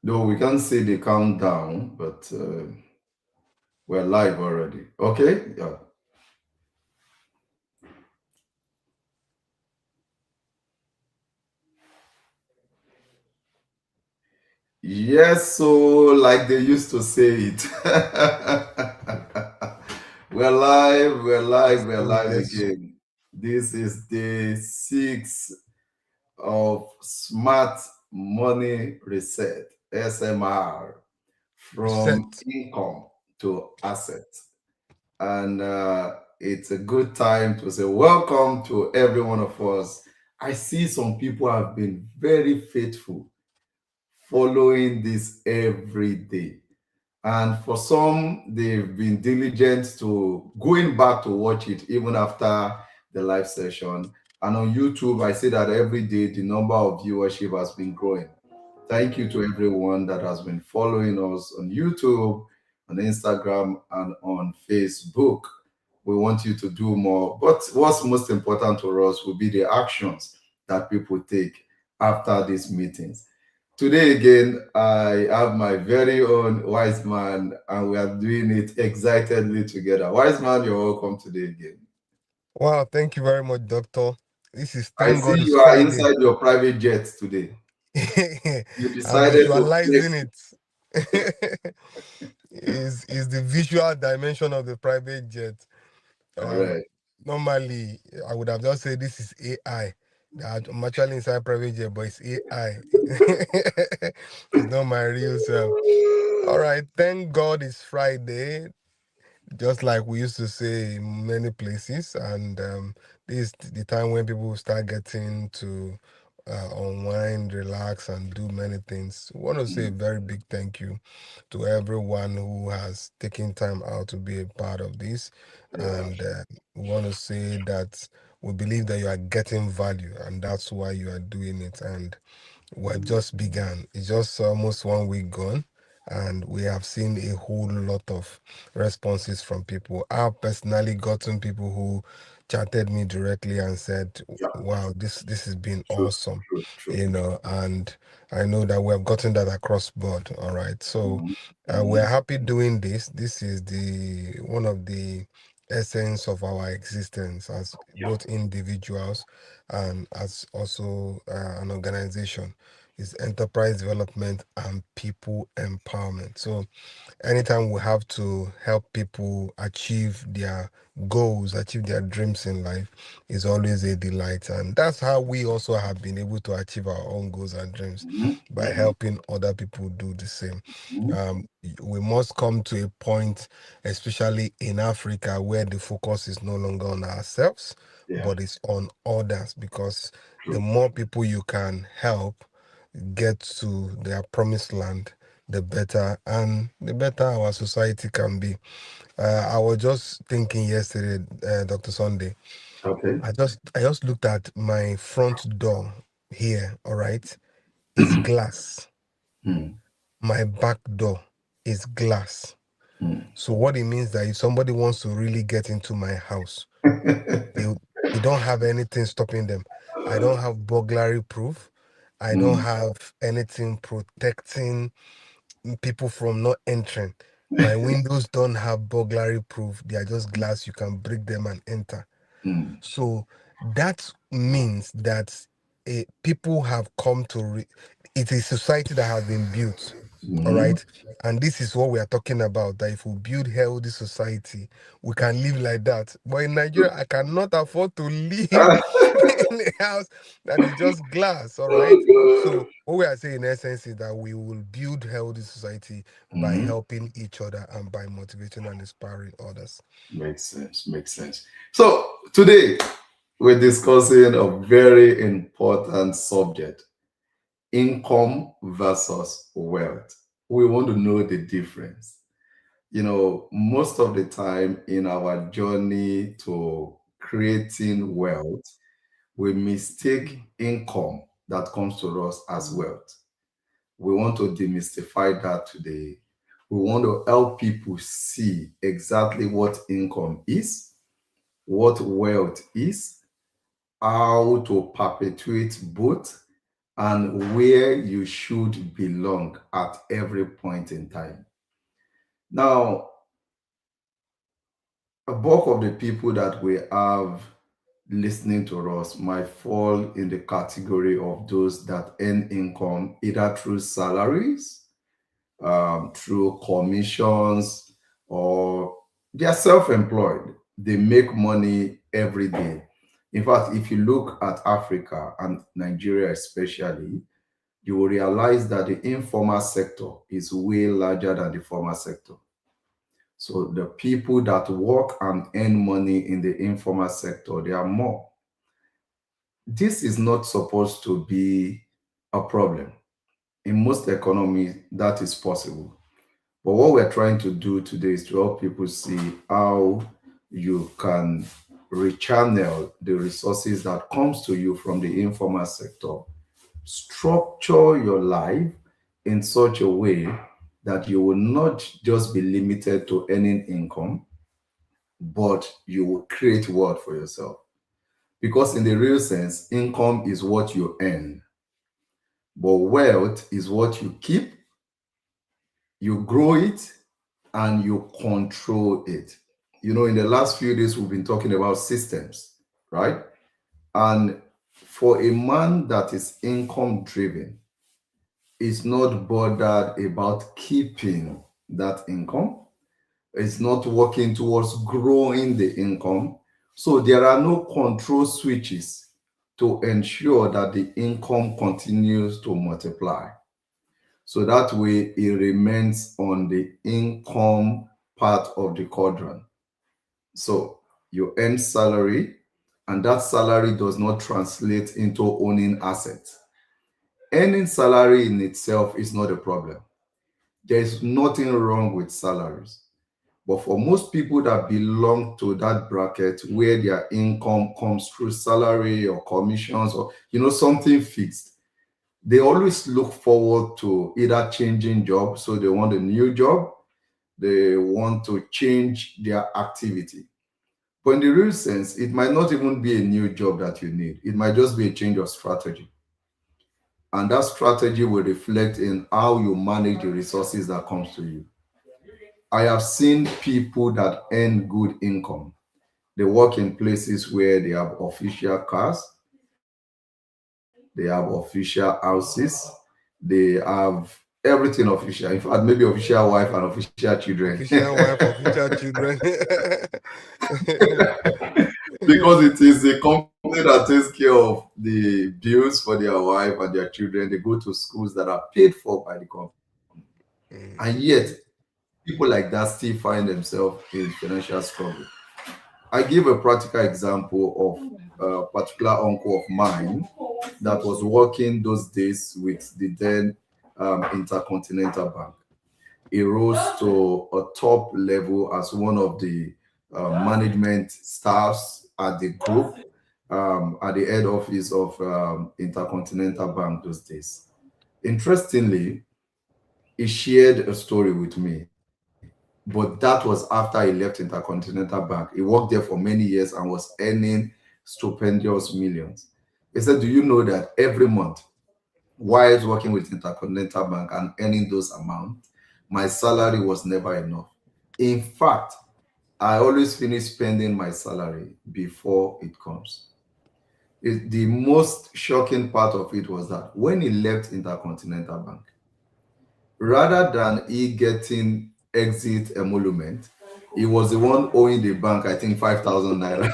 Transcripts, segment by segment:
Though we can't see the countdown, but we're live already. Okay? Yeah. Yes, so like they used to say it. Yes, we're so live yes, so again. This is day 6 of Smart Money Reset, SMR, from reset. income to asset. And it's a good time to say welcome to every one of us. I see some people have been very faithful following this every day. And for some, they've been diligent to going back to watch it even after the live session. And on YouTube, I see that every day the number of viewership has been growing. Thank you to everyone that has been following us on YouTube, on Instagram, and on Facebook. We want you to do more. But what's most important to us will be the actions that people take after these meetings. Today again, I have my very own wise man, and we are doing it excitedly together. Wise man, you're welcome today again. Wow, thank you very much, Doctor. This is I Thank see God you It's are Friday. inside your private jet today. You I'm decided to visualizing flex. it. Is the visual dimension of the private jet. Um, Correct. Normally, I would have just said this is AI. That I'm actually inside private jet, but it's AI. It's not my real self. All right, thank God it's Friday. Just like we used to say in many places, and this is the time when people start getting to unwind, relax, and do many things. We want to say a Mm, very big thank you to everyone who has taken time out to be a part of this, yeah. and we want to say that we believe that you are getting value, and that's why you are doing it. And we've just begun. It's just almost 1 week gone, and we have seen a whole lot of responses from people. I've personally gotten people who chatted me directly and said, Yeah. "Wow, this has been True. awesome," True. True. and I know that we have gotten that across board. All right, so Mhm, we're mhm. happy doing this. This is the one of the essence of our existence as Yeah. both individuals and as also an organization is enterprise development and people empowerment. So anytime we have to help people achieve their goals, achieve their dreams in life, is always a delight. And that's how we also have been able to achieve our own goals and dreams Mhm, by mhm, helping other people do the same. mhm. We must come to a point, especially in Africa, where the focus is no longer on ourselves, Yeah. but it's on others, because the True. more people you can help get to their promised land, the better, and the better our society can be. I was just thinking yesterday, Dr. Sunday. Okay. I just looked at my front door here. All right, it's glass. Mm, My back door is glass. mm. So what it means that if somebody wants to really get into my house, they they don't have anything stopping them. I don't have burglary proof. I don't Mm. have anything protecting people from not entering. My windows don't have burglary proof. They are just glass. You can break them and enter. Mm. So that means that people have come to it's a society that has been built. All Mhm. right. And this is what we are talking about. That if we build healthy society, we can live like that. But in Nigeria, I cannot afford to live in a house that is just glass. All right. Oh, So what we are saying in essence is that we will build healthy society God. by Mhm. helping each other and by motivating and inspiring others. Makes sense. Makes sense. So today we're discussing a very important subject: income versus wealth. We want to know the difference. Most of the time in our journey to creating wealth, we mistake income that comes to us as wealth. We want to demystify that today. We want to help people see exactly what income is, what wealth is, how to perpetuate both, and where you should belong at every point in time. Now, a bulk of the people that we have listening to us might fall in the category of those that earn income either through salaries, through commissions, or they are self-employed. They make money every day. In fact, if you look at Africa and Nigeria especially, you will realize that the informal sector is way larger than the formal sector. So the people that work and earn money in the informal sector, they are more. This is not supposed to be a problem. In most economies, that is possible. But what we're trying to do today is to help people see how you can rechannel the resources that comes to you from the informal sector, structure your life in such a way that you will not just be limited to earning income, but you will create wealth for yourself. Because in the real sense, income is what you earn, but wealth is what you keep, you grow it, and you control it. You know, in the last few days, we've been talking about systems, right? And for a man that is income driven, is not bothered about keeping that income, it's not working towards growing the income. So there are no control switches to ensure that the income continues to multiply. So that way it remains on the income part of the quadrant. So you earn salary, and that salary does not translate into owning assets. Earning salary in itself is not a problem. There's nothing wrong with salaries. But for most people that belong to that bracket where their income comes through salary or commissions or something fixed, they always look forward to either changing jobs, so they want a new job, they want to change their activity. But in the real sense, it might not even be a new job that you need. It might just be a change of strategy. And that strategy will reflect in how you manage the resources that comes to you. I have seen people that earn good income. They work in places where they have official cars, they have official houses, they have everything official. In fact, maybe official wife and official children. Official wife, official children. Because it is the company that takes care of the bills for their wife and their children. They go to schools that are paid for by the company. And yet, people like that still find themselves in financial struggle. I give a practical example of a particular uncle of mine that was working those days with the then Intercontinental Bank. He rose to a top level as one of the management staffs at the group, at the head office of Intercontinental Bank those days. Interestingly, he shared a story with me, but that was after he left Intercontinental Bank. He worked there for many years and was earning stupendous millions. He said, "Do you know that every month, while I was working with Intercontinental Bank and earning those amounts, my salary was never enough. In fact, I always finish spending my salary before it comes." The most shocking part of it was that when he left Intercontinental Bank, rather than he getting exit emolument, he was the one owing the bank, I think, 5,000 naira.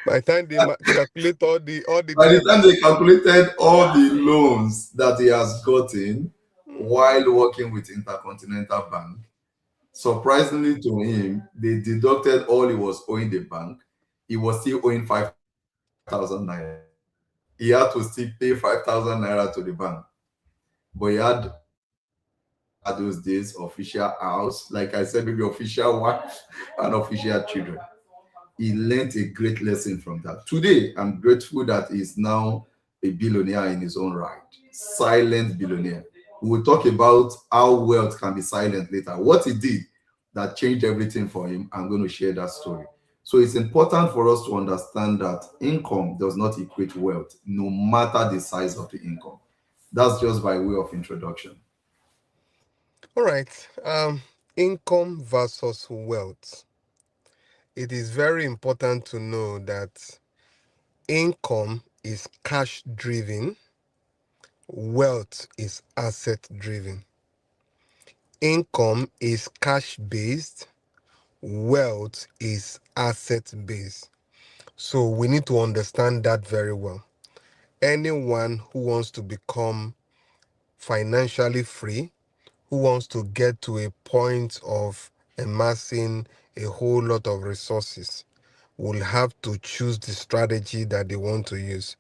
By the time they calculate all the By the debt. time they calculated all the loans that he has gotten while working with Intercontinental Bank, surprisingly to him, they deducted all he was owing the bank. He was still owing 5,000 naira. He had to still pay 5,000 naira to the bank. But he had at those days official house, like I said, maybe official wife and official children. He learned a great lesson from that. Today, I'm grateful that he's now a billionaire in his own right, silent billionaire. We will talk about how wealth can be silent later. What he did that changed everything for him, I'm going to share that story. So it's important for us to understand that income does not equate wealth, no matter the size of the income. That's just by way of introduction. All right. Income versus wealth. It is very important to know that income is cash driven, wealth is asset driven. Income is cash based, wealth is asset based. So we need to understand that very well. Anyone who wants to become financially free, who wants to get to a point of amassing a whole lot of resources, will have to choose the strategy that they want to use.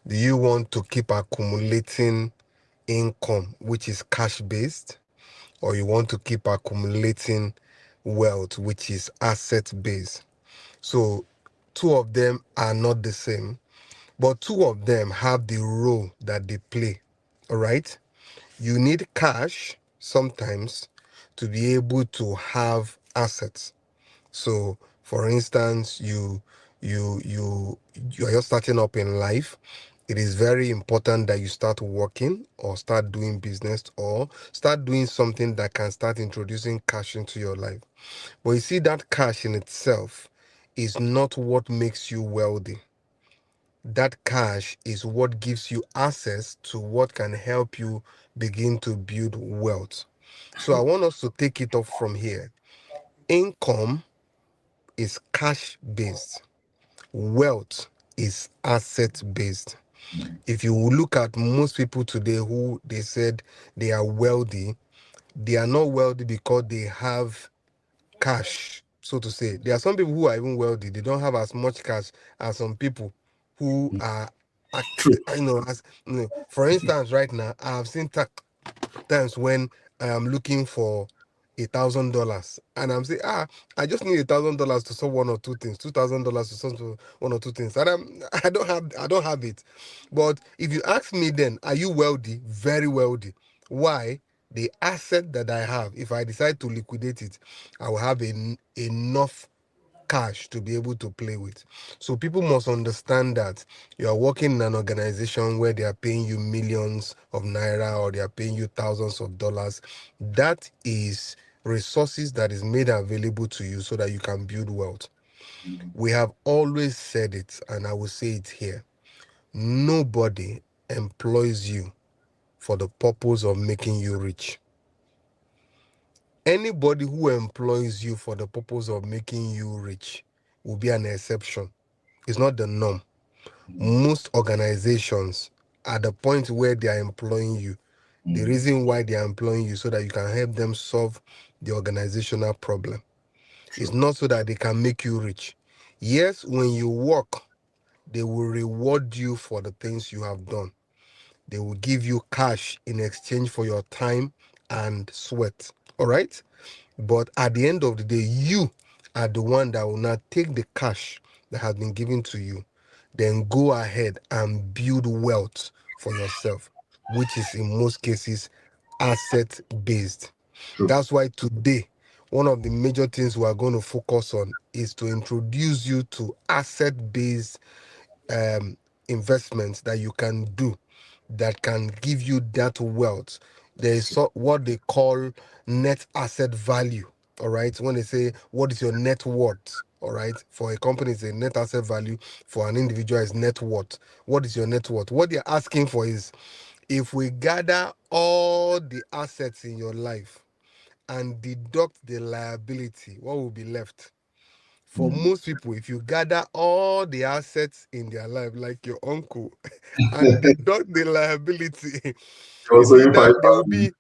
Do you want to keep accumulating income, which is cash based, or you want to keep accumulating wealth, which is asset based? So, two of them are not the same, but two of them have the role that they play. All right. You need cash sometimes to be able to have assets. So, for instance, you're just starting up in life. It is very important that you start working or start doing business or start doing something that can start introducing cash into your life. But you see, that cash in itself is not what makes you wealthy. That cash is what gives you access to what can help you begin to build wealth. So I want us to take it up from here. Income is cash based, wealth is asset based. If you look at most people today who they said they are wealthy, they are not wealthy because they have cash, so to say. There are some people who are even wealthy, they don't have as much cash as some people who are True. as for instance, right now I have seen times when I am looking for $1,000 and I'm saying, I just need $1,000 to solve one or two things, $2,000 to solve one or two things, and I don't have it. But if you ask me, then are you wealthy? Very wealthy. Why? The asset that I have, if I decide to liquidate it, I will have enough cash to be able to play with. So people must understand that you are working in an organization where they are paying you millions of naira or they are paying you thousands of dollars. That is resources that is made available to you so that you can build wealth. We have always said it, and I will say it here. Nobody employs you for the purpose of making you rich. Anybody who employs you for the purpose of making you rich will be an exception. It's not the norm. Most organizations, at the point where they are employing you, the reason why they are employing you so that you can help them solve the organizational problem. It's not so that they can make you rich. Yes, when you work, they will reward you for the things you have done. They will give you cash in exchange for your time and sweat. All right? But at the end of the day, you are the one that will not take the cash that has been given to you, then go ahead and build wealth for yourself, which is in most cases asset based. True. That's why today, one of the major things we are going to focus on is to introduce you to asset based um, investments that you can do that can give you that wealth. There is what they call net asset value. All right. When they say, what is your net worth? All right. For a company, it's a net asset value. For an individual, it's net worth. What is your net worth? What they're asking for is, if we gather all the assets in your life and deduct the liability, what will be left? For most people, if you gather all the assets in their life, like your uncle, and deduct the liability, it's Also, if I either they will be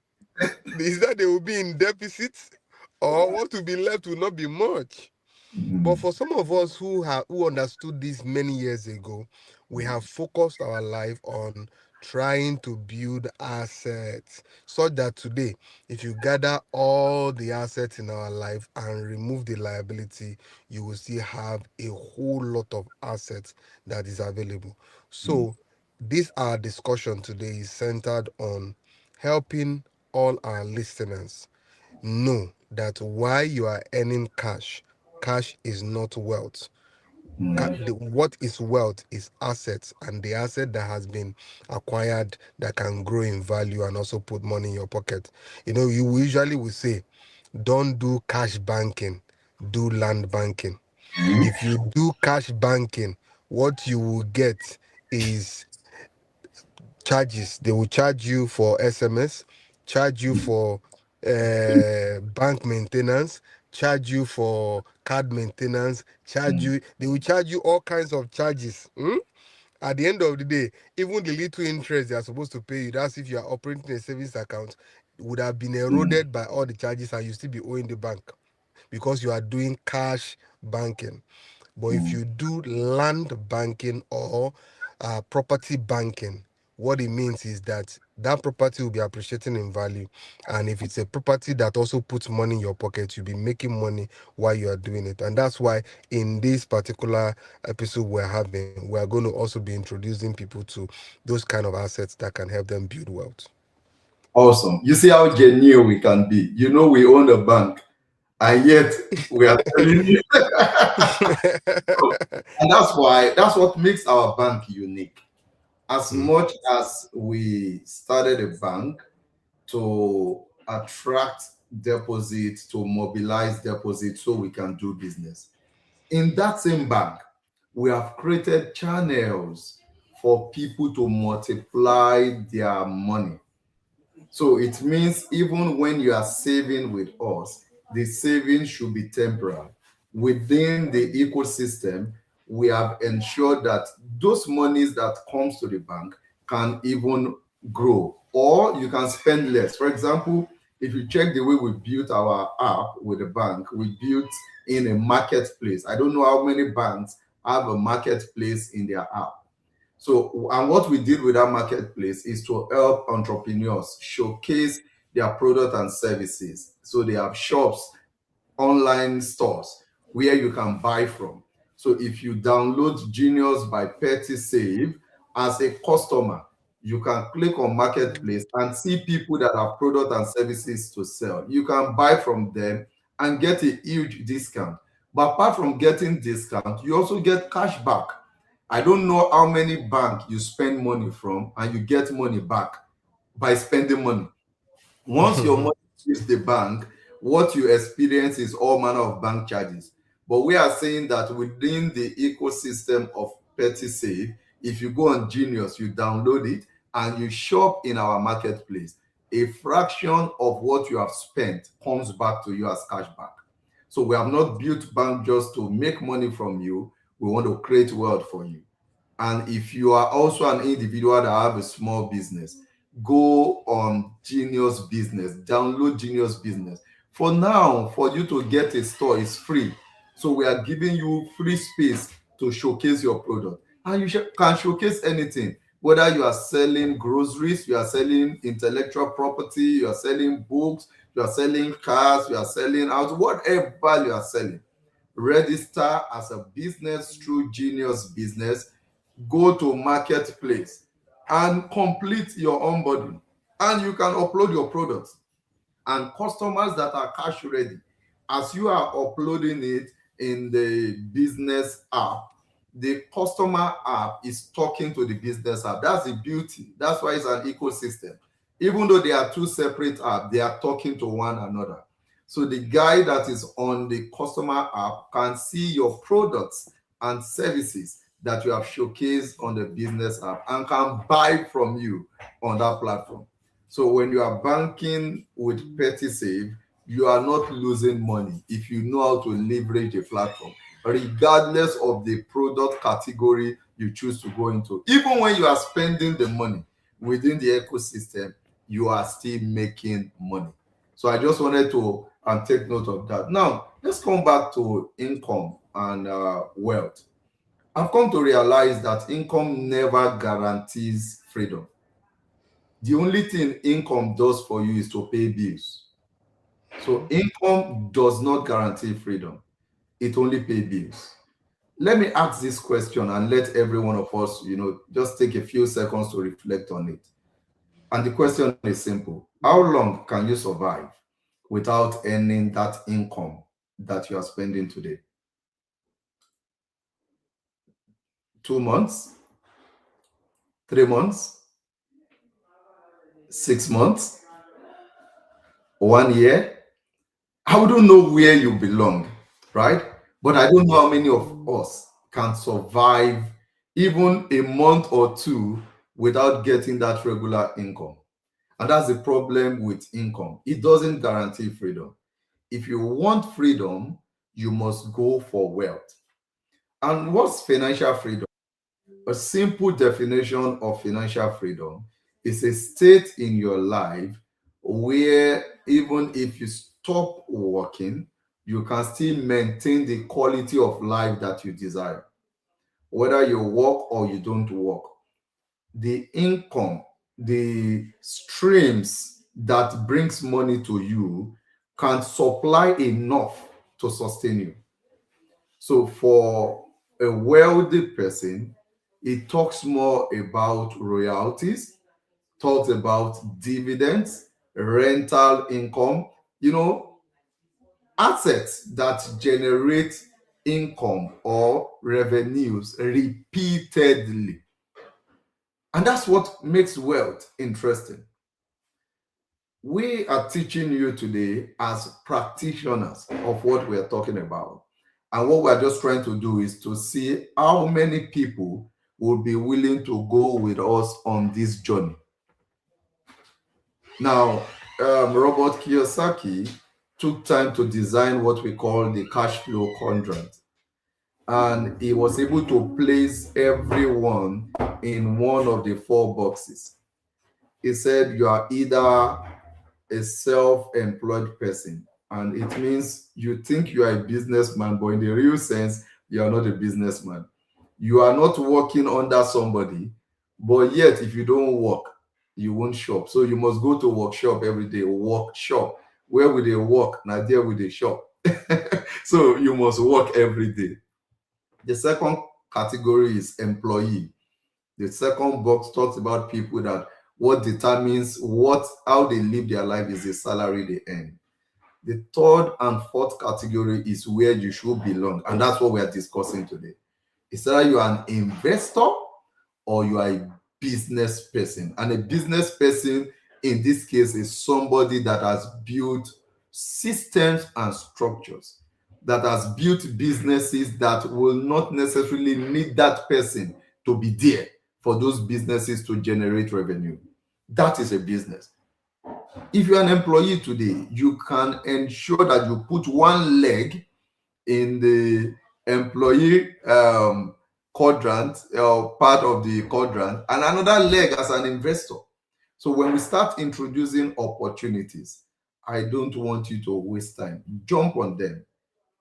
is that they will be in deficit, or what will be left will not be much. But for some of us who understood this many years ago, we have focused our life on trying to build assets so that today, if you gather all the assets in our life and remove the liability, you will still have a whole lot of assets that is available. So this our discussion today is centered on helping all our listeners know that while you are earning cash, cash is not wealth. Mm. What is wealth is assets, and the asset that has been acquired that can grow in value and also put money in your pocket. You usually will say, don't do cash banking, do land banking. If you do cash banking, what you will get is charges. They will charge you for SMS, charge you for bank maintenance, charge you for card maintenance, charge Mm. you. They will charge you all kinds of charges. At the end of the day, even the little interest they are supposed to pay you, that's if you are operating a savings account, would have been Mm. eroded by all the charges and you still be owing the bank because you are doing cash banking. But if Mm. you do land banking or property banking, what it means is that that property will be appreciating in value. And if it's a property that also puts money in your pocket, you'll be making money while you are doing it. And that's why in this particular episode we're having, we're going to also be introducing people to those kind of assets that can help them build wealth. Awesome. You see how genuine we can be. We own a bank, and yet we are telling you. And that's what makes our bank unique. As Mm, much as we started a bank to attract deposits, to mobilize deposits so we can do business, in that same bank, we have created channels for people to multiply their money. So it means even when you are saving with us, the saving should be temporary. Within the ecosystem, we have ensured that those monies that comes to the bank can even grow, or you can spend less. For example, if you check the way we built our app with the bank, we built in a marketplace. I don't know how many banks have a marketplace in their app. So, and what we did with that marketplace is to help entrepreneurs showcase their product and services. So they have shops, online stores where you can buy from. So if you download Genius by Petty Save as a customer, you can click on marketplace and see people that have product and services to sell. You can buy from them and get a huge discount. But apart from getting discount, you also get cash back. I don't know how many bank you spend money from and you get money back by spending money. Once your money leaves the bank, what you experience is all manner of bank charges. But we are saying that within the ecosystem of Petty Save, if you go on Genius, you download it and you shop in our marketplace, a fraction of what you have spent comes back to you as cashback. So we have not built bank just to make money from you. We want to create wealth for you. And if you are also an individual that have a small business, go on Genius Business, download Genius Business. For now, for you to get a store is free. So we are giving you free space to showcase your product. And you can showcase anything, whether you are selling groceries, you are selling intellectual property, you are selling books, you are selling cars, you are selling house, whatever you are selling. Register as a business through Genius Business, go to marketplace and complete your onboarding, and you can upload your products. And customers that are cash ready, as you are uploading it in the business app, the customer app is talking to the business app. That's the beauty. That's why it's an ecosystem. Even though they are two separate apps, they are talking to one another. So the guy that is on the customer app can see your products and services that you have showcased on the business app and can buy from you on that platform. So when you are banking with Petty Save, you are not losing money if you know how to leverage a platform, regardless of the product category you choose to go into. Even when you are spending the money within the ecosystem, you are still making money. So I just wanted to take note of that. Now, let's come back to income and wealth. I've come to realize that income never guarantees freedom. The only thing income does for you is to pay bills. So income does not guarantee freedom. It only pays bills. Let me ask this question and let every one of us, just take a few seconds to reflect on it. And the question is simple. How long can you survive without earning that income that you are spending today? 2 months, 3 months, 6 months, 1 year. I wouldn't know where you belong, right? But I don't know how many of us can survive even a month or two without getting that regular income. And that's the problem with income. It doesn't guarantee freedom. If you want freedom, you must go for wealth. And what's financial freedom? A simple definition of financial freedom is a state in your life where even if you stop working, you can still maintain the quality of life that you desire. Whether you work or you don't work, the income, the streams that brings money to you can supply enough to sustain you. So for a wealthy person, it talks more about royalties, talks about dividends, rental income, you know, assets that generate income or revenues repeatedly. And that's what makes wealth interesting. We are teaching you today as practitioners of what we are talking about. And what we're just trying to do is to see how many people will be willing to go with us on this journey. Now, Robert Kiyosaki took time to design what we call the cash flow quadrant. And he was able to place everyone in one of the four boxes. He said, you are either a self-employed person, and it means you think you are a businessman, but in the real sense you are not a businessman. You are not working under somebody, but yet if you don't work, you won't shop. So you must go to workshop every day. Workshop, where will they work? Now there will they shop. So you must work every day. The second category is employee. The second box talks about people that what determines what how they live their life is the salary they earn. The third and fourth category is where you should belong, and that's what we are discussing today. It's either you are an investor or you are a business person. And a business person in this case is somebody that has built systems and structures, that has built businesses that will not necessarily need that person to be there for those businesses to generate revenue. That is a business. If you're an employee today, you can ensure that you put one leg in the employee quadrant or part of the quadrant and another leg as an investor. So when we start introducing opportunities, I don't want you to waste time. Jump on them.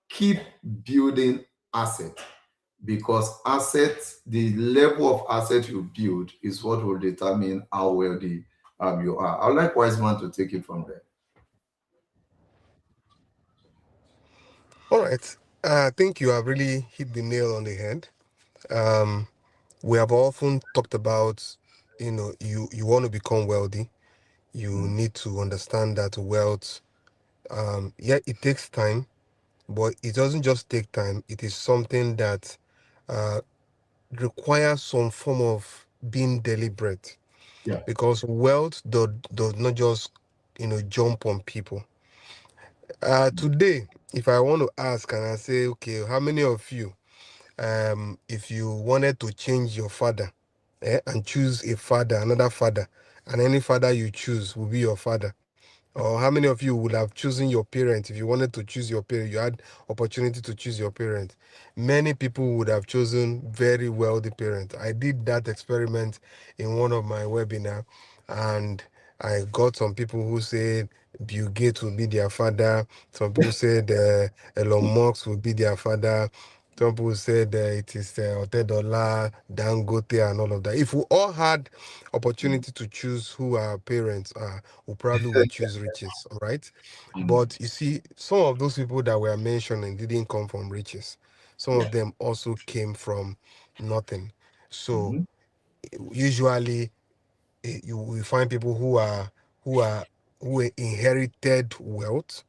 Keep building assets, because assets, the level of assets you build is what will determine how wealthy you are. I'd like Wiseman to take it from there. All right. I think you have really hit the nail on the head. Um, we have often talked about, you want to become wealthy. You Mm. need to understand that wealth, yeah, it takes time, but it doesn't just take time. It is something that uh, requires some form of being deliberate, Yeah. because wealth does not just, jump on people. Today, if I want to ask and I say, okay, how many of you, if you wanted to change your father, and choose a father, another father, and any father you choose will be your father? Or how many of you would have chosen your parent if you wanted to choose your parent? You had opportunity to choose your parent. Many people would have chosen very wealthy parent. I did that experiment in one of my webinar, and I got some people who said Bill Gates would be their father. Some people said Elon Musk would be their father. Some people said it is Otedola, Dangote, and all of that. If we all had opportunity to choose who our parents are, we probably would choose riches, all right? Mm. But you see, some of those people that were mentioning didn't come from riches. Some Yeah. of them also came from nothing. So Mhm. usually you will find people who are who inherited wealth,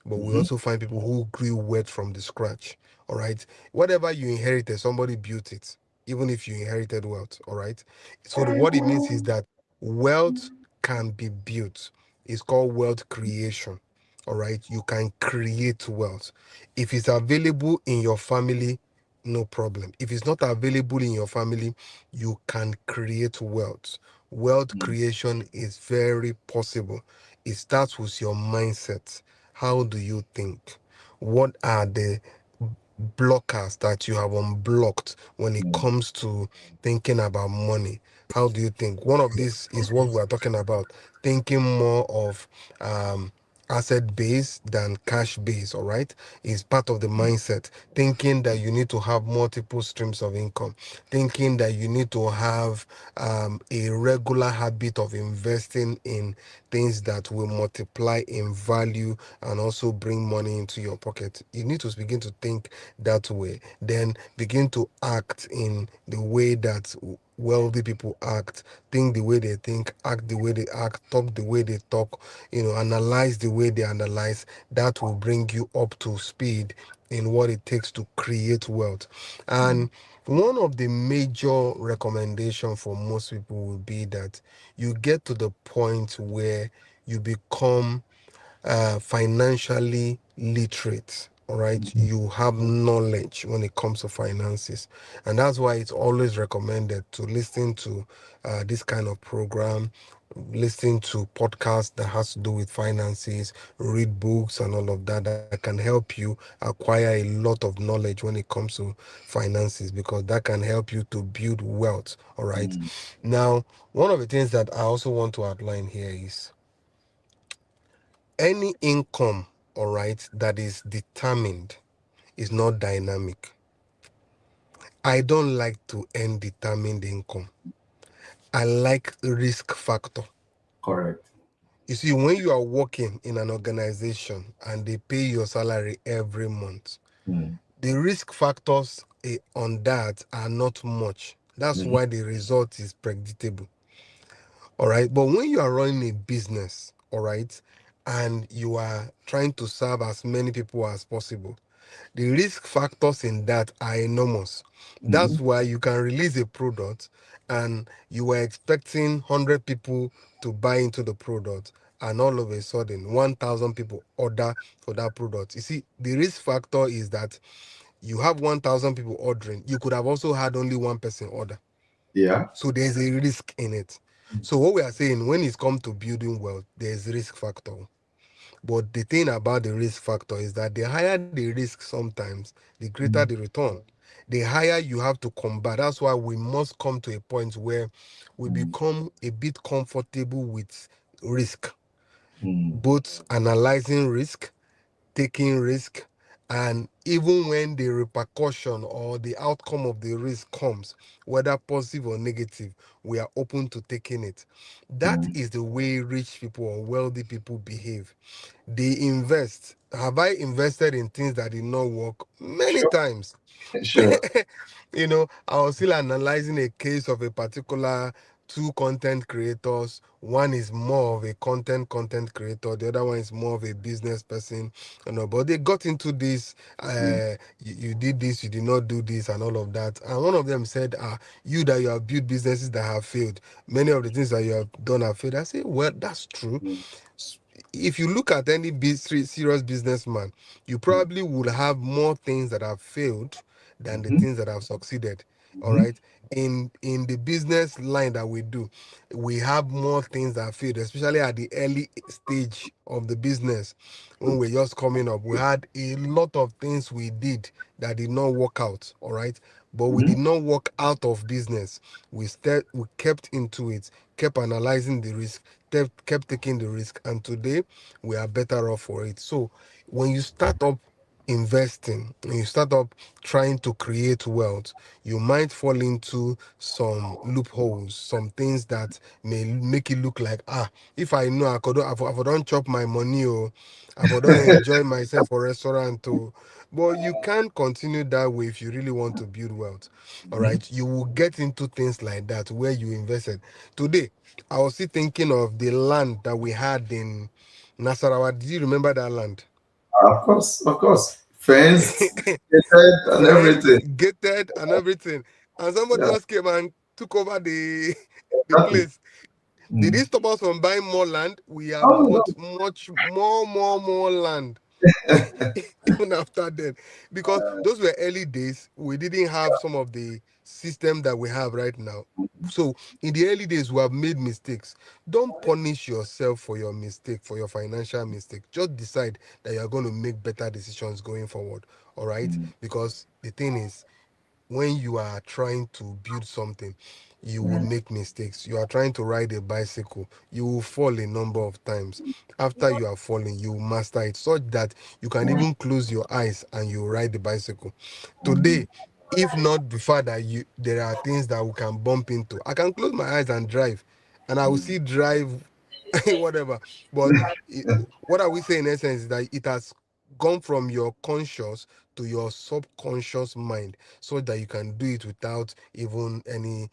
but we Mhm. also find people who grew wealth from the scratch. All right, whatever you inherited, somebody built it. even if you inherited wealth. All right. So what it means is that wealth can be built. It's called wealth creation. All right. You can create wealth. If it's available in your family, no problem. If it's not available in your family, you can create wealth. Wealth Mm, creation is very possible. It starts with your mindset. How do you think? What are the blockers that you have unblocked when it mm, comes to thinking about money? How do you think? One of these is what we are talking about, thinking more of um, asset based than cash based. All right, is part of the mindset. Thinking that you need to have multiple streams of income, thinking that you need to have a regular habit of investing in things that will multiply in value and also bring money into your pocket. You need to begin to think that way, then begin to act in the way that wealthy people act, think the way they think, act the way they act, talk the way they talk, analyze the way they analyze. That will bring you up to speed in what it takes to create wealth. mm, And one of the major recommendation for most people will be that you get to the point where you become financially literate. All right, mm, you have knowledge when it comes to finances, and that's why it's always recommended to listen to this kind of program, listen to podcasts that has to do with finances, read books and all of that that can help you acquire a lot of knowledge when it comes to finances, because that can help you to build wealth. All right, mm. now one of the things that I also want to outline here is any income, all right, that is determined is not dynamic. I don't like to earn determined income. I like risk factor. Correct. You see, when you are working in an organization and they pay your salary every month, Mm, the risk factors on that are not much. That's mhm. why the result is predictable. All right. But when you are running a business, all right, and you are trying to serve as many people as possible, the risk factors in that are enormous. That's Mhm. why you can release a product and you were expecting 100 people to buy into the product, and all of a sudden 1,000 people order for that product. You see, the risk factor is that you have 1,000 people ordering. You could have also had only one person order. Yeah. So there's a risk in it. So what we are saying, when it's come to building wealth, there's risk factor. But the thing about the risk factor is that the higher the risk sometimes, the greater the Mm, return. The higher you have to combat. That's why we must come to a point where we mm, become a bit comfortable with risk, mm, both analyzing risk, taking risk, and even when the repercussion or the outcome of the risk comes, whether positive or negative, we are open to taking it. That mm. is the way rich people or wealthy people behave. They invest. Have I invested in things that did not work? Many Sure. times. Sure. I was still analyzing a case of a particular two content creators. One is more of a content creator, the other one is more of a business person. But they got into this. Mm, You did this, you did not do this, and all of that. And one of them said, you that you have built businesses that have failed, many of the things that you have done have failed. I say, well, that's true. mm, If you look at any serious businessman, you mm, probably would have more things that have failed than the mhm, things that have succeeded. All mhm, right. In the business line that we do, we have more things that failed, especially at the early stage of the business when we're just coming up. We had a lot of things we did that did not work out. All right. But we mhm, did not work out of business. We kept into it, kept analyzing the risk, kept taking the risk, and today we are better off for it. So when you start up investing, when you start up trying to create wealth, you might fall into some loopholes, some things that may make it look like, if I know I could, I don't chop my money, or I don't enjoy myself for restaurant, too. But you can't continue that way if you really want to build wealth. All mhm. right, you will get into things like that where you invested. Today, I was still thinking of the land that we had in Nasarawa. Do you remember that land? Of course, of course. Fenced, gated, and Fenced, everything. gated, and everything. and somebody Yeah. just came and took over the the Exactly. place. Did Mm. it stop us from buying more land? We have Oh, no. much more land. Even after then, because those were early days, we didn't have some of the system that we have right now. So in the early days we have made mistakes. Don't punish yourself for your mistake, for your financial mistake. Just decide that you are going to make better decisions going forward. All right, Mm. because the thing is, when you are trying to build something, you will Mm. make mistakes. You are trying to ride a bicycle, you will fall a number of times. After you are falling, you will master it such that you can even close your eyes and you ride the bicycle. Today, if not the fact that you there are things that we can bump into, I can close my eyes and drive, and I will Mm. see drive whatever. But what are we saying in essence is that it has gone from your conscious to your subconscious mind so that you can do it without even any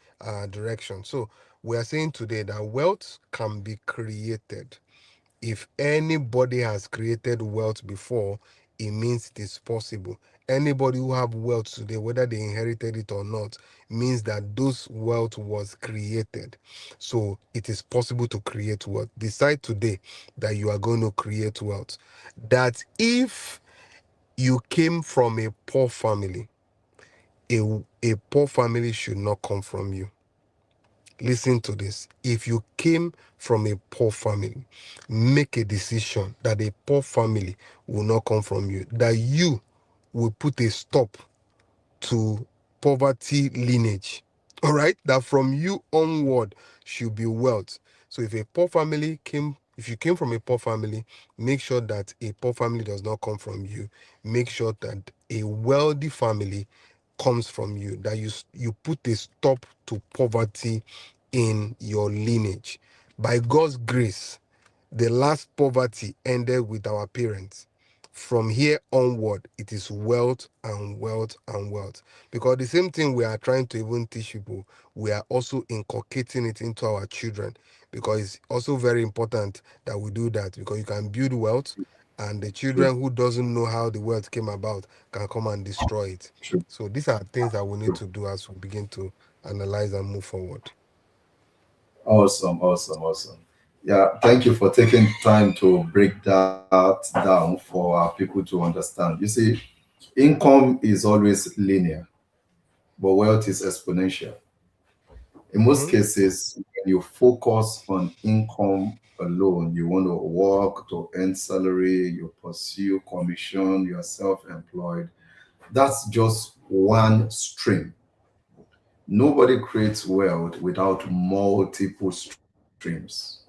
direction. So we are saying today that wealth can be created. If anybody has created wealth before, it means it is possible. Anybody who have wealth today, whether they inherited it or not, means that those wealth was created. So it is possible to create wealth. Decide today that you are going to create wealth. That if you came from a poor family, a poor family should not come from you. Listen to this. If you came from a poor family, make a decision that a poor family will not come from you, that you will put a stop to poverty lineage. All right, that from you onward should be wealth. So if you came from a poor family, make sure that a poor family does not come from you. Make sure that a wealthy family comes from you, that you put a stop to poverty in your lineage. By God's grace, the last poverty ended with our parents. From here onward, it is wealth and wealth and wealth. Because the same thing we are trying to even teach people, we are also inculcating it into our children. Because it's also very important that we do that, because you can build wealth and the True. children who doesn't know how the wealth came about can come and destroy it. True. So these are things that we need True. to do as we begin to analyze and move forward. Awesome. Awesome. Awesome. Yeah. Thank you for taking time to break that down for our people to understand. You see, income is always linear, but wealth is exponential. In most Mm-hmm. cases, when you focus on income alone, you want to work to earn salary, you pursue commission, you're self-employed. That's just one stream. Nobody creates wealth without multiple streams.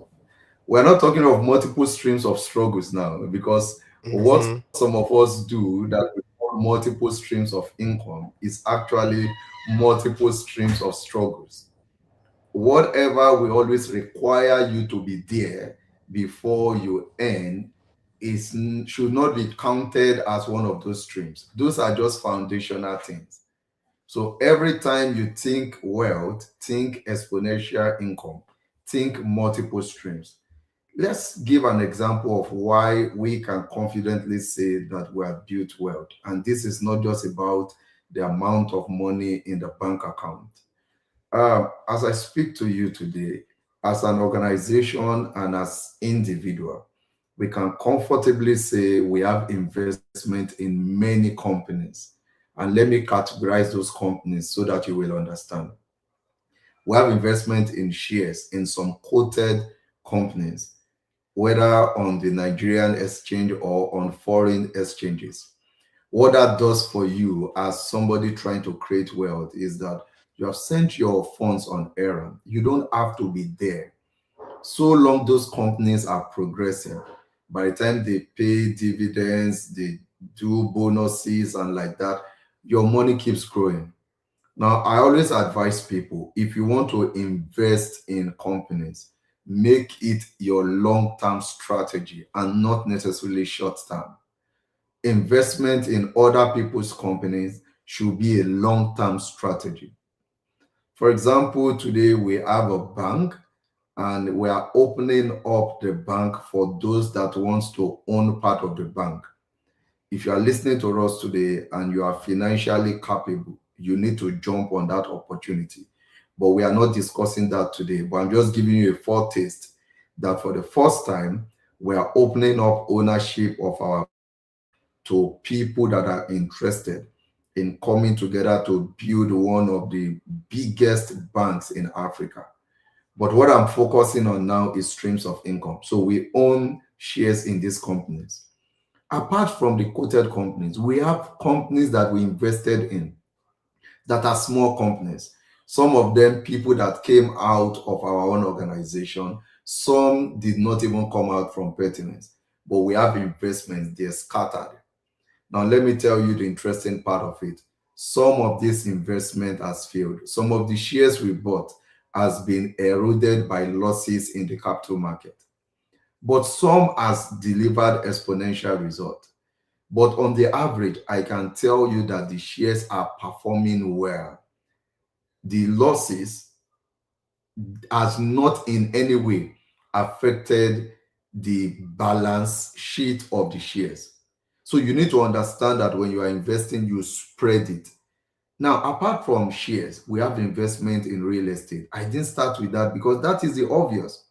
We're not talking of multiple streams of struggles now, because what Mm-hmm. some of us do that we call multiple streams of income is actually multiple streams of struggles. Whatever will always require you to be there before you earn should not be counted as one of those streams. Those are just foundational things. So every time you think wealth, think exponential income, think multiple streams. Let's give an example of why we can confidently say that we have built wealth. And this is not just about the amount of money in the bank account. As I speak to you today, as an organization and as individual, we can comfortably say we have investment in many companies. And let me categorize those companies so that you will understand. We have investment in shares in some quoted companies, whether on the Nigerian exchange or on foreign exchanges. What that does for you as somebody trying to create wealth is that you have sent your funds on errand. You don't have to be there. So long those companies are progressing, by the time they pay dividends, they do bonuses and like that, your money keeps growing. Now, I always advise people, if you want to invest in companies, make it your long-term strategy and not necessarily short-term. Investment in other people's companies should be a long-term strategy. For example, today we have a bank and we are opening up the bank for those that wants to own part of the bank. If you are listening to us today and you are financially capable, you need to jump on that opportunity. But we are not discussing that today. But I'm just giving you a foretaste that for the first time, we are opening up ownership of our to people that are interested in coming together to build one of the biggest banks in Africa. But what I'm focusing on now is streams of income. So we own shares in these companies. Apart from the quoted companies, we have companies that we invested in that are small companies. Some of them, people that came out of our own organization. Some did not even come out from Pertinence. But we have investments, they're scattered. Now, let me tell you the interesting part of it. Some of this investment has failed. Some of the shares we bought has been eroded by losses in the capital market. But some has delivered exponential result. But on the average, I can tell you that the shares are performing well. The losses has not in any way affected the balance sheet of the shares. So you need to understand that when you are investing, you spread it. Now, apart from shares, we have investment in real estate. I didn't start with that because that is the obvious.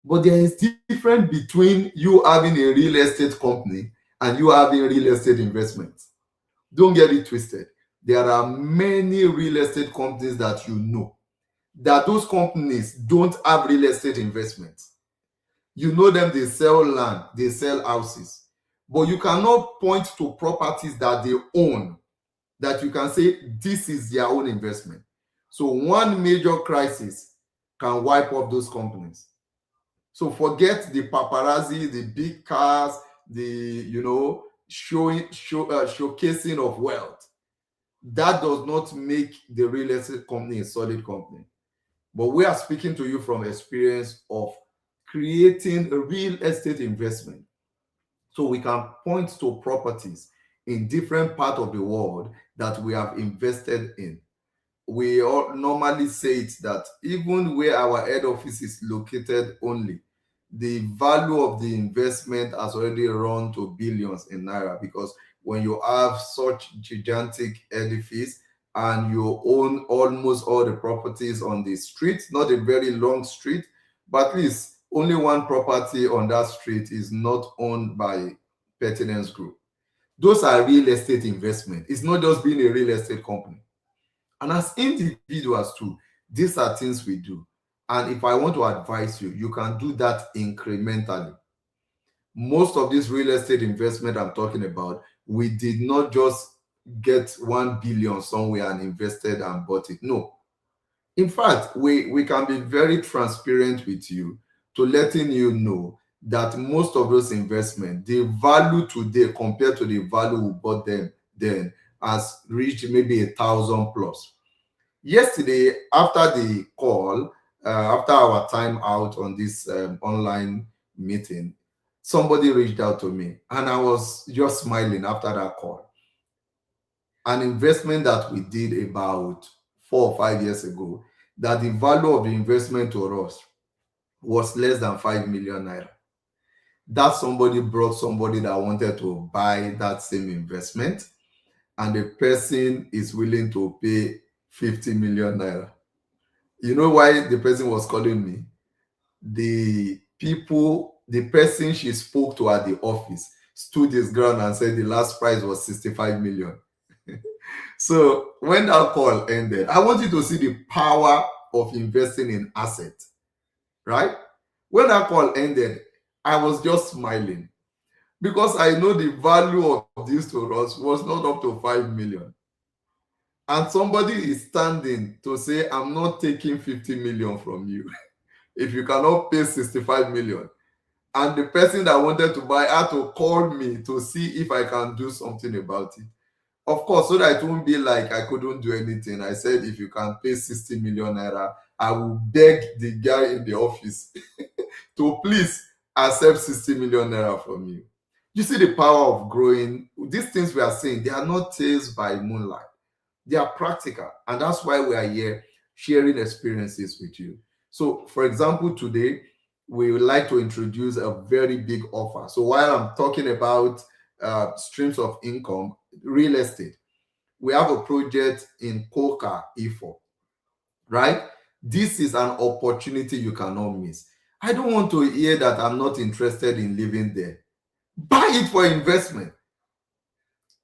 But there is difference between you having a real estate company and you having real estate investments. Don't get it twisted. There are many real estate companies that you know that those companies don't have real estate investments. You know them, they sell land, they sell houses, but you cannot point to properties that they own that you can say this is their own investment. So one major crisis can wipe off those companies. So forget the paparazzi, the big cars, the showcasing of wealth. That does not make the real estate company a solid company. But we are speaking to you from experience of creating a real estate investment. So we can point to properties in different parts of the world that we have invested in. We all normally say it that even where our head office is located only, the value of the investment has already run to billions in naira, because when you have such gigantic edifice and you own almost all the properties on the street, not a very long street, but at least only one property on that street is not owned by Pertinence Group. Those are real estate investment. It's not just being a real estate company. And as individuals too, these are things we do. And if I want to advise you, you can do that incrementally. Most of this real estate investment I'm talking about, we did not just get 1 billion somewhere and invested and bought it. No. In fact, we can be very transparent with you to letting you know that most of those investments, the value today compared to the value we bought them then, has reached maybe 1,000 plus. Yesterday, after the call, after our time out on this online meeting, somebody reached out to me and I was just smiling after that call. An investment that we did about 4 or 5 years ago, that the value of the investment to us was less than 5 million naira. That somebody brought somebody that wanted to buy that same investment, and the person is willing to pay 50 million naira. You know why the person was calling me? The person she spoke to at the office stood his ground and said the last price was 65 million. So when that call ended, I want you to see the power of investing in assets, right? When that call ended, I was just smiling because I know the value of this to us was not up to 5 million. And somebody is standing to say, I'm not taking 50 million from you if you cannot pay 65 million. And the person that wanted to buy had to call me to see if I can do something about it. Of course, so that it won't be like I couldn't do anything. I said, if you can pay 60 million naira, I will beg the guy in the office to please accept 60 million naira from you. You see the power of growing. These things we are saying, they are not tales by moonlight. They are practical. And that's why we are here sharing experiences with you. So, for example, today, we would like to introduce a very big offer. So while I'm talking about streams of income, real estate, we have a project in Coca Ifo, right? This is an opportunity you cannot miss. I don't want to hear that I'm not interested in living there. Buy it for investment.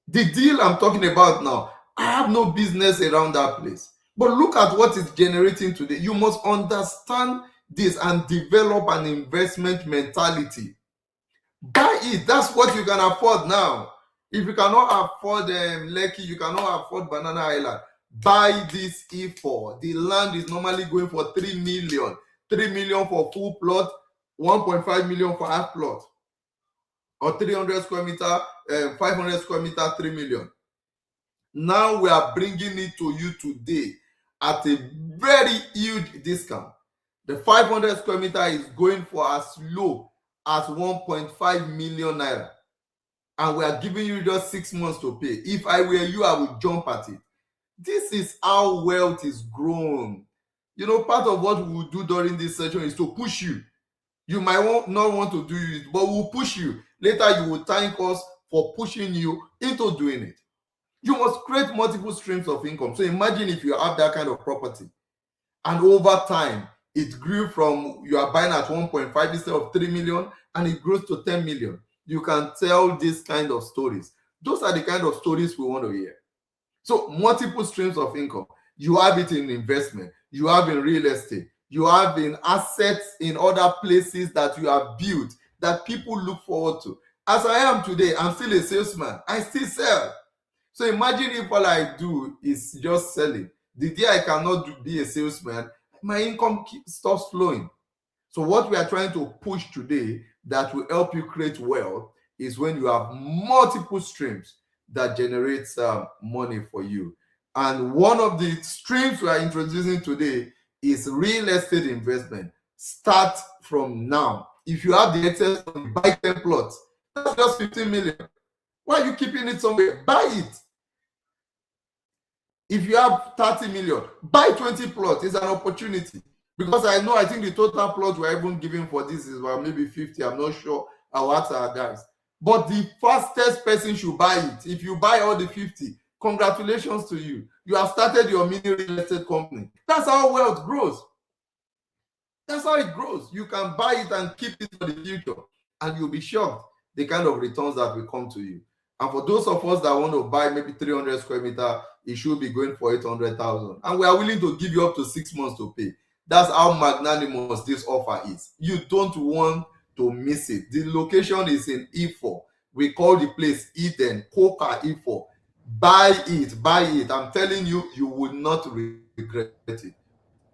The deal I'm talking about now, I have no business around that place. But look at what it's generating today. You must understand this and develop an investment mentality. Buy it. That's what you can afford now. If you cannot afford Lekki, you cannot afford Banana Island. Buy this E4. The land is normally going for 3 million. 3 million for full plot, 1.5 million for half plot. Or 300 square meter, 500 square meter, 3 million. Now we are bringing it to you today at a very huge discount. The 500 square meter is going for as low as 1.5 million naira. And we are giving you just 6 months to pay. If I were you, I would jump at it. This is how wealth is grown. You know, part of what we will do during this session is to push you. You might not want to do it, but we'll push you. Later, you will thank us for pushing you into doing it. You must create multiple streams of income. So imagine if you have that kind of property, and over time it grew from, you are buying at 1.5 instead of 3 million, and it grows to 10 million. You can tell this kind of stories. Those are the kind of stories we want to hear. So multiple streams of income. You have it in investment, you have in real estate, you have in assets in other places that you have built that people look forward to. As I am today, I'm still a salesman. I still sell. So imagine if all I do is just selling. The day I cannot be a salesman, my income stops flowing. So what we are trying to push today that will help you create wealth is when you have multiple streams that generates money for you. And one of the streams we are introducing today is real estate investment. Start from now. If you have the excess money, buy 10 plots. That's just 15 million. Why are you keeping it somewhere? Buy it. If you have 30 million, buy 20 plots. It's an opportunity. Because I think the total plots we're even giving for this is maybe 50. I'm not sure. I'll ask our guys. But the fastest person should buy it. If you buy all the 50, congratulations to you. You have started your mini real estate company. That's how wealth grows. That's how it grows. You can buy it and keep it for the future. And you'll be shocked the kind of returns that will come to you. And for those of us that want to buy maybe 300 square meter, it should be going for 800,000. And we are willing to give you up to 6 months to pay. That's how magnanimous this offer is. You don't want to miss it. The location is in Ifo. We call the place Eden, Coca Ifo. Buy it. I'm telling you, you will not regret it.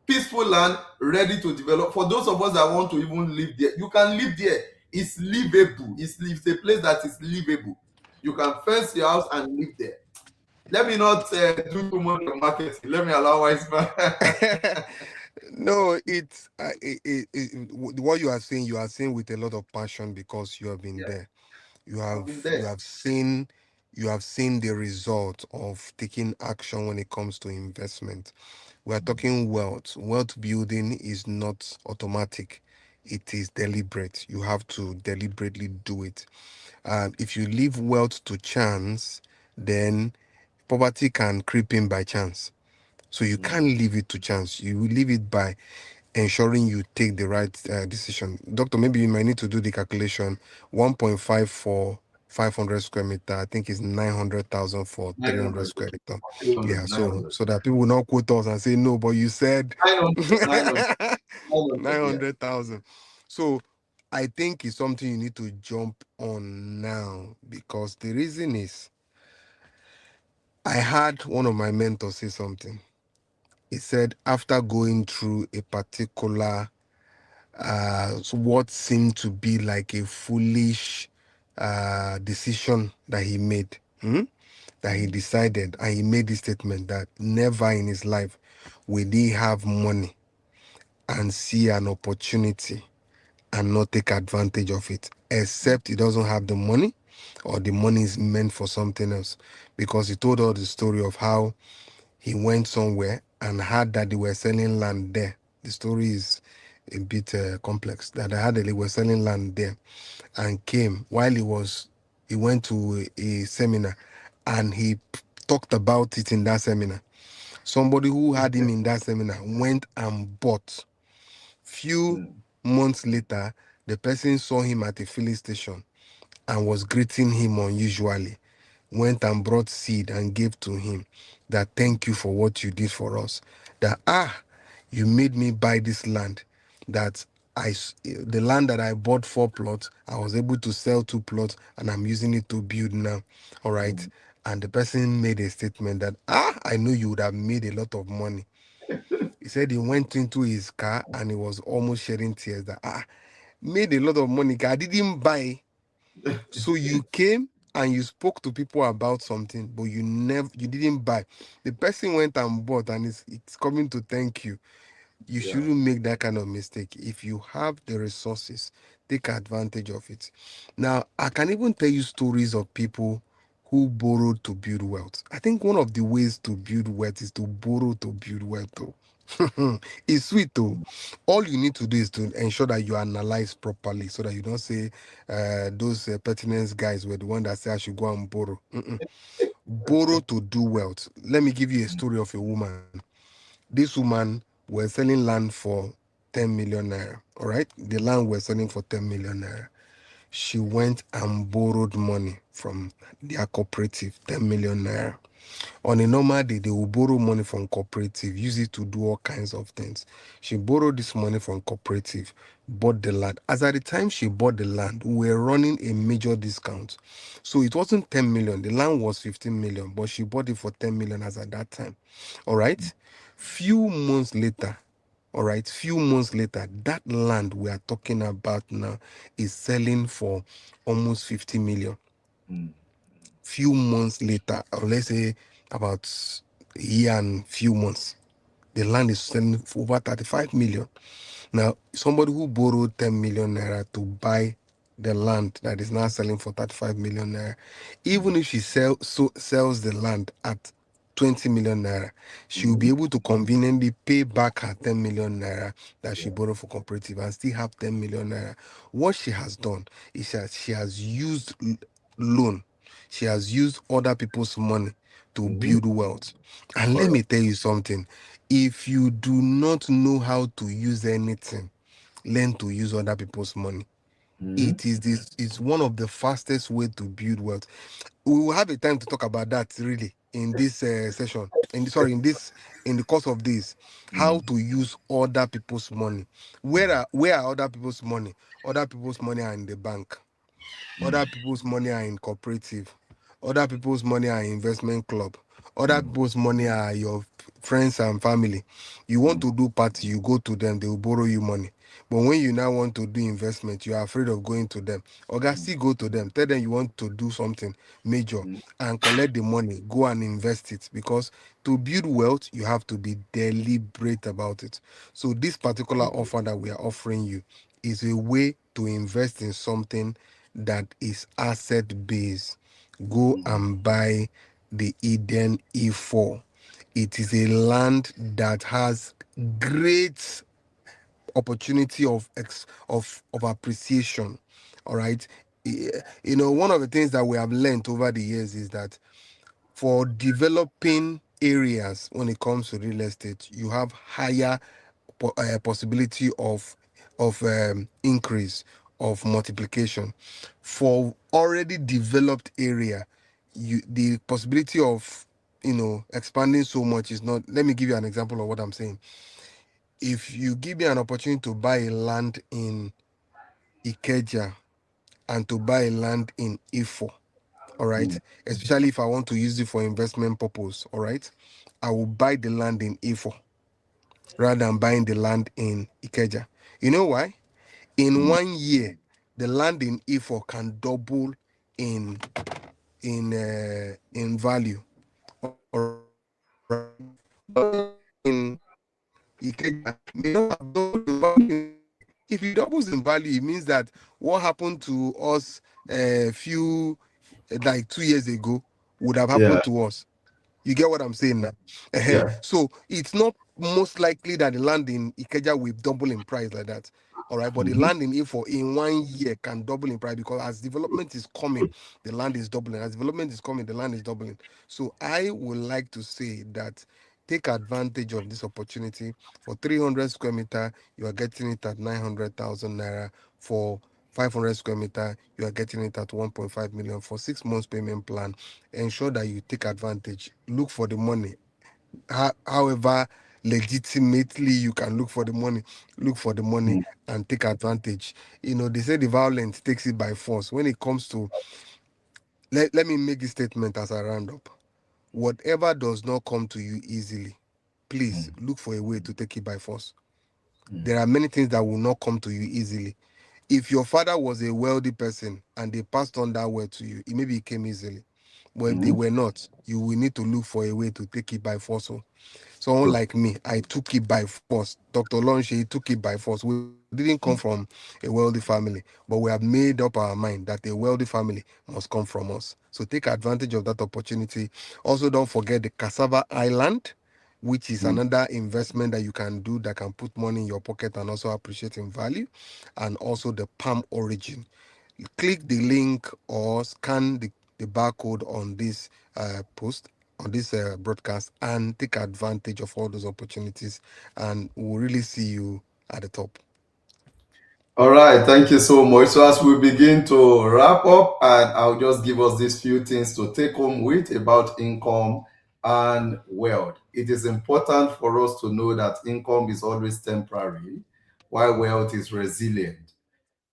Peaceful land, ready to develop. For those of us that want to even live there, you can live there. It's livable. It's a place that is livable. You can fence your house and live there. Let me not do too much of marketing. Let me allow Wiseman. No, it's what you are saying with a lot of passion because you have been there. You I've been have there. seen the result of taking action when it comes to investment. We are talking wealth. Wealth building is not automatic. It is deliberate. You have to deliberately do it. If you leave wealth to chance, then poverty can creep in by chance. So you can't leave it to chance. You will leave it by ensuring you take the right decision. Doctor, maybe you might need to do the calculation. 1.5 for 500 square meter, I think is 900,000 for 300 900, square meter. 300, Yeah, so 900. that people will not quote us and say no, but you said 900, 900, yeah. 900,000. So I think it's something you need to jump on now because the reason is I had one of my mentors say something. He said after going through a particular what seemed to be like a foolish decision that he made, that he decided, and he made this statement that never in his life will he have money and see an opportunity and not take advantage of it, except he doesn't have the money or the money is meant for something else. Because he told us the story of how he went somewhere and heard that they were selling land there. The story is a bit complex. That they were selling land there, and came while he went to a seminar, and he talked about it in that seminar. Somebody who had him in that seminar went and bought. Few months later, the person saw him at a filling station and was greeting him unusually. Went and brought seed and gave to him, that thank you for what you did for us. That you made me buy this land. That the land that I bought 4 plots, I was able to sell 2 plots, and I'm using it to build now. All right. And the person made a statement that I know you would have made a lot of money. He said he went into his car and he was almost shedding tears that made a lot of money. I didn't buy. So you came and you spoke to people about something, but you didn't buy. The person went and bought, and it's coming to thank you. You shouldn't make that kind of mistake. If you have the resources, take advantage of it. Now, I can even tell you stories of people who borrowed to build wealth. I think one of the ways to build wealth is to borrow to build wealth, though. It's sweet, though. All you need to do is to ensure that you analyze properly so that you don't say those pertinence guys were the one that say I should go and borrow. Borrow to do wealth. Let me give you a story of a woman. This woman was selling land for 10 million naira. All right. The land was selling for 10 million naira. She went and borrowed money from their cooperative, 10 million naira. On a normal day, they will borrow money from cooperative, use it to do all kinds of things. She borrowed this money from cooperative, bought the land. As at the time she bought the land, we were running a major discount. So it wasn't 10 million. The land was 15 million, but she bought it for 10 million as at that time. All right. Few months later, that land we are talking about now is selling for almost 50 million. Few months later, or let's say about a year and few months, the land is selling for over 35 million. Now, somebody who borrowed 10 million naira to buy the land that is now selling for 35 million naira, even if she sells the land at 20 million naira, she will be able to conveniently pay back her 10 million naira that she borrowed for cooperative and still have 10 million naira. What she has done is that she has used loan. She has used other people's money to build wealth. And let me tell you something. If you do not know how to use anything, learn to use other people's money. It's one of the fastest way to build wealth. We will have a time to talk about that really in this session. In the course of this, how to use other people's money. Where are other people's money? Other people's money are in the bank. Other people's money are in cooperative. Other people's money are in investment club. Other people's money are your friends and family. You want to do party, you go to them, they will borrow you money. But when you now want to do investment, you are afraid of going to them. Still go to them. Tell them you want to do something major and collect the money. Go and invest it, because to build wealth, you have to be deliberate about it. So this particular offer that we are offering you is a way to invest in something that is asset based. Go and buy the Eden E4. It is a land that has great opportunity of appreciation. All right. One of the things that we have learned over the years is that for developing areas, when it comes to real estate, you have higher possibility of increase, of multiplication. For already developed area, the possibility of expanding so much is not. Let me give you an example of what I'm saying. If you give me an opportunity to buy a land in Ikeja and to buy a land in Ifo, all right, especially if I want to use it for investment purpose, all right, I will buy the land in Ifo rather than buying the land in Ikeja. You know why? In 1 year, the land in Ifo can double in value. All right. In Ikeja may not have doubled in value. If it doubles in value, it means that what happened to us a few, like 2 years ago, would have happened to us. You get what I'm saying now? So it's not most likely that the land in Ikeja will double in price like that. All right, but the Mhm. land in Ifo in 1 year can double in price because as development is coming, the land is doubling. As development is coming, the land is doubling. So I would like to say that take advantage of this opportunity. For 300 square meter, you are getting it at 900,000 naira. For 500 square meter, you are getting it at 1.5 million for 6 months payment plan. Ensure that you take advantage. Look for the money. However legitimately you can look for the money Mm, and take advantage. They say the violent takes it by force. When it comes to, let me make this statement as I round up. Whatever does not come to you easily, please mm, look for a way to take it by force. mm, There are many things that will not come to you easily. If your father was a wealthy person and they passed on that wealth to you, it maybe came easily. But if they mhm. were not, you will need to look for a way to take it by force. Someone True. like me, I took it by force. Dr. Lonche, he took it by force. We didn't come from Mm, a wealthy family, but we have made up our mind that a wealthy family must come from us. So take advantage of that opportunity. Also, don't forget the Cassava Island, which is mm. another investment that you can do that can put money in your pocket and also appreciate in value. And also the Palm Origin. Click the link or scan the barcode on this post, on this broadcast, and take advantage of all those opportunities, and we'll really see you at the top. All right, thank you so much. So, as we begin to wrap up, and I'll just give us these few things to take home with about income and wealth. It is important for us to know that income is always temporary, while wealth is resilient.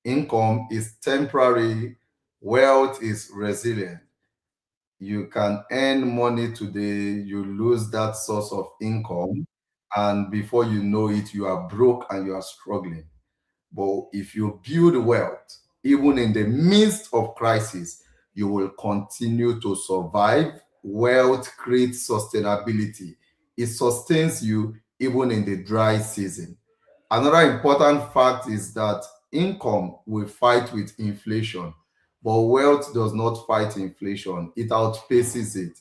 Income is temporary, wealth is resilient. You can earn money today, you lose that source of income, and before you know it, you are broke and you are struggling. But if you build wealth, even in the midst of crisis, you will continue to survive. Wealth creates sustainability. It sustains you even in the dry season. Another important fact is that income will fight with inflation, but wealth does not fight inflation, it outpaces it.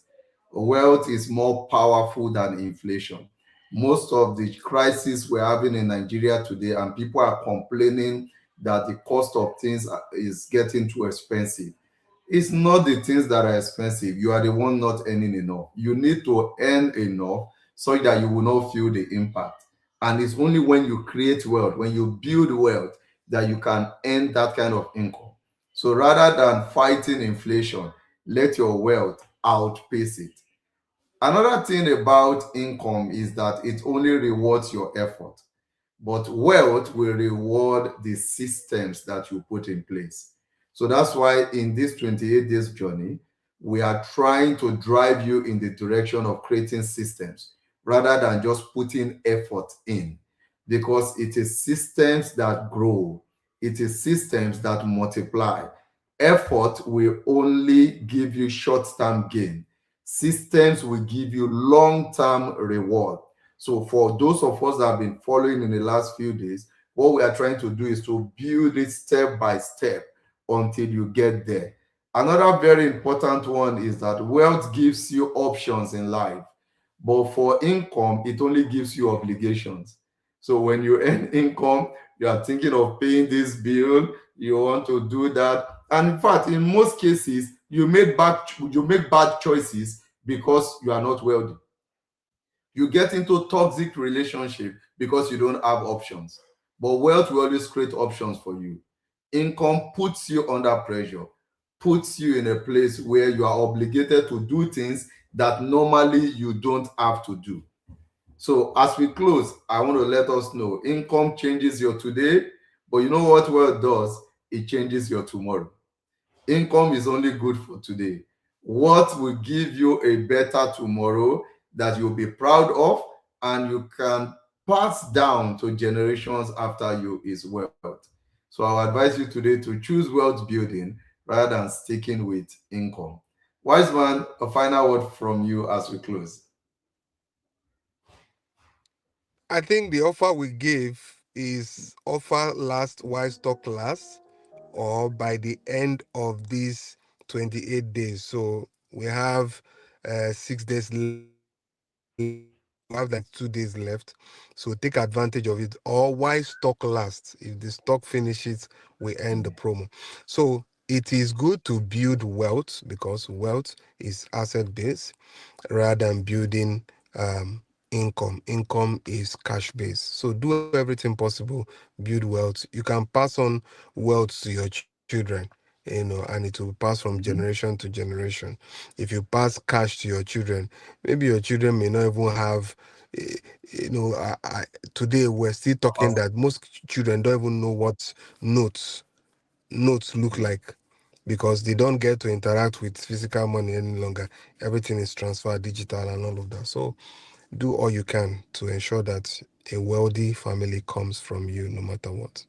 Wealth is more powerful than inflation. Most of the crisis we're having in Nigeria today, and people are complaining that the cost of things is getting too expensive. It's not the things that are expensive. You are the one not earning enough. You need to earn enough so that you will not feel the impact. And it's only when you create wealth, when you build wealth, that you can earn that kind of income. So rather than fighting inflation, let your wealth outpace it. Another thing about income is that it only rewards your effort, but wealth will reward the systems that you put in place. So that's why in this 28 days journey, we are trying to drive you in the direction of creating systems rather than just putting effort in, because it is systems that grow, it is systems that multiply. Effort will only give you short-term gain. Systems will give you long-term reward. So for those of us that have been following in the last few days, what we are trying to do is to build it step by step until you get there. Another very important one is that wealth gives you options in life, but for income, it only gives you obligations. So when you earn income, you are thinking of paying this bill, you want to do that. And in fact, in most cases, you make bad choices because you are not wealthy. You get into toxic relationship because you don't have options. But wealth will always create options for you. Income puts you under pressure, puts you in a place where you are obligated to do things that normally you don't have to do. So as we close, I want to let us know income changes your today, but you know what wealth does? It changes your tomorrow. Income is only good for today. What will give you a better tomorrow that you'll be proud of and you can pass down to generations after you is wealth. So I'll advise you today to choose wealth building rather than sticking with income. Wise man, a final word from you as we close. I think the offer we gave is offer last wise talk last, or by the end of these 28 days. So we have 6 days left. So we have like 2 days left, so take advantage of it. Or while stock lasts, if the stock finishes, we end the promo. So it is good to build wealth because wealth is asset based rather than building income. Income is cash based. So do everything possible, build wealth. You can pass on wealth to your children, and it will pass from generation to generation. If you pass cash to your children, maybe your children may not even have. eh, Today we're still talking that most children don't even know what notes look like because they don't get to interact with physical money any longer. Everything is transferred digital and all of that. So do all you can to ensure that a wealthy family comes from you no matter what.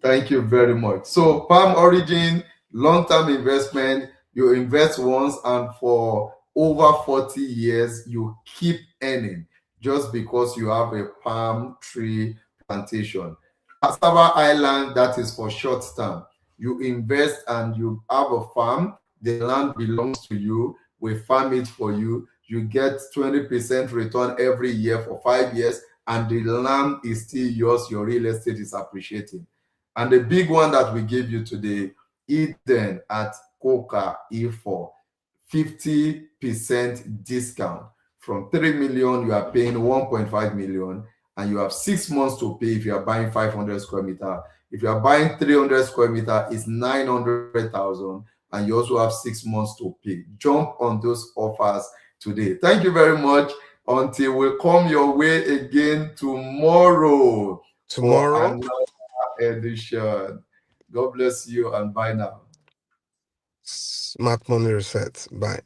Thank you very much. So, Palm Origin, long-term investment, you invest once and for over 40 years, you keep earning just because you have a palm tree plantation. Cassava Island, that is for short term. You invest and you have a farm, the land belongs to you, we farm it for you, you get 20% return every year for 5 years, and the land is still yours, your real estate is appreciating. And the big one that we gave you today, Eden at Coca E4, 50% discount. From 3 million, you are paying 1.5 million, and you have 6 months to pay if you are buying 500 square meter. If you are buying 300 square meter, it's 900,000, and you also have 6 months to pay. Jump on those offers today. Thank you very much. Until we come your way again tomorrow for Tomorrow, another edition. God bless you and bye now. Smart Money Reset. Bye.